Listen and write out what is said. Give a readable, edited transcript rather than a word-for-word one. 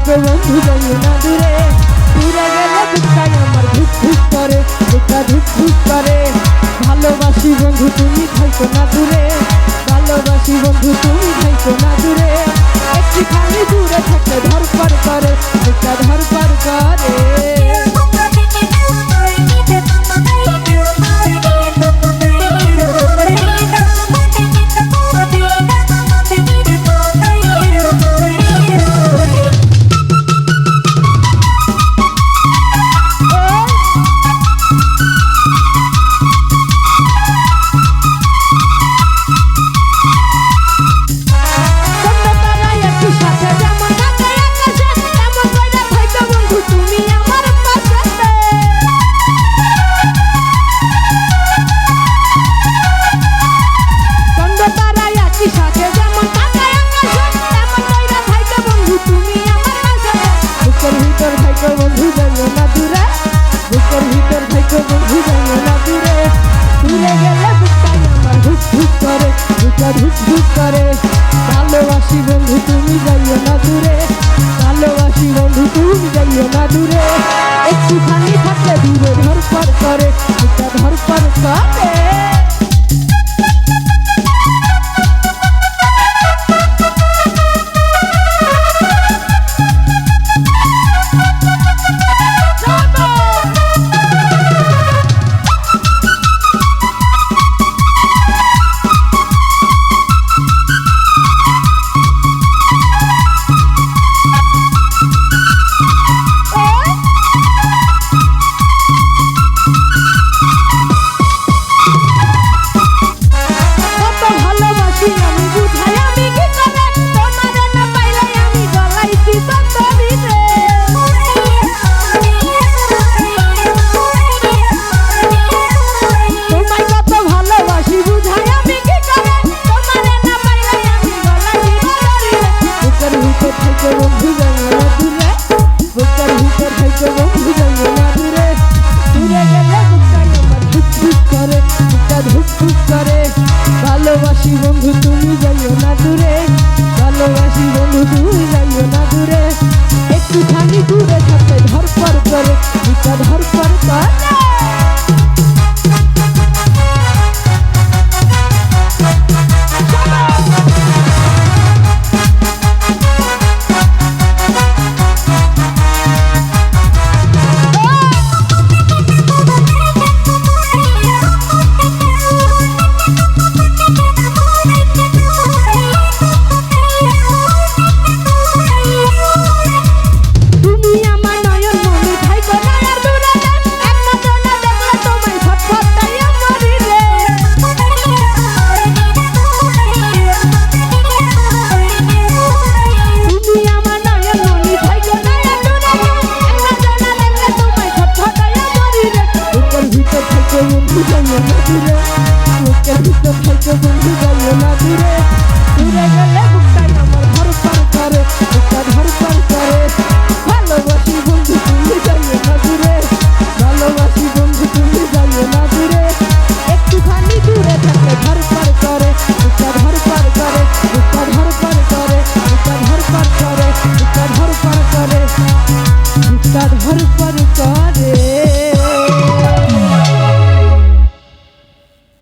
থাকো বন্ধু যাইও না দূরে। দূরে গেলে বুকটাই আমার ধুক ধুক করে, বুকটা ধুক ধুক করে। ভালোবাসি বন্ধু তুমি থাকো না দূরে, ভালোবাসি বন্ধু তুমি থাকো না দূরে। একটুখানি দূরে থাকলে ধরপর করে, বুকটা ধরপর করে। বন্ধু যাইও না দূরে, বুকের ভিতর থাকো বন্ধু যাইও না দূরে। দূরে গেলে বুকটাই আমার ধুক ধুক করে, বুকটা ধুক ধুক করে। ভালোবাসি বন্ধু তুমি যাইও না দূরে, ভালোবাসি বন্ধু তুমি যাইও না দূরে। একটুখানি থাকলে দূরে ধরপর করে, বুকটা ধরপর করে। বন্ধু যাইও না দূরে, বুকের ভিতর থাকো বন্ধু যাইও না দূরে। দূরে গেলে বুকটাই আমার ধুক ধুক করে, বুকটা ধুক ধুক করে। ভালোবাসি বন্ধু তুমি যাইও না দূরে, ভালোবাসি বন্ধু তুমি যাইও না দূরে। একটুখানি দূরে থাকলে ধরপর করে, বুকটা ধরপর করে। বন্ধু যাইও না দূরে, বুকের ভিতর থাকো বন্ধু যাইও না দূরে। দূরে গেলে বুকটাই আমার ধরপর করে, বুকটা ধরপর করে। ভালোবাসি বন্ধু তুমি যাইও না দূরে, ভালোবাসি বন্ধু তুমি যাইও না দূরে। একটুখানি দূরে থাকলে ধরপর করে, বুকটা ধরপর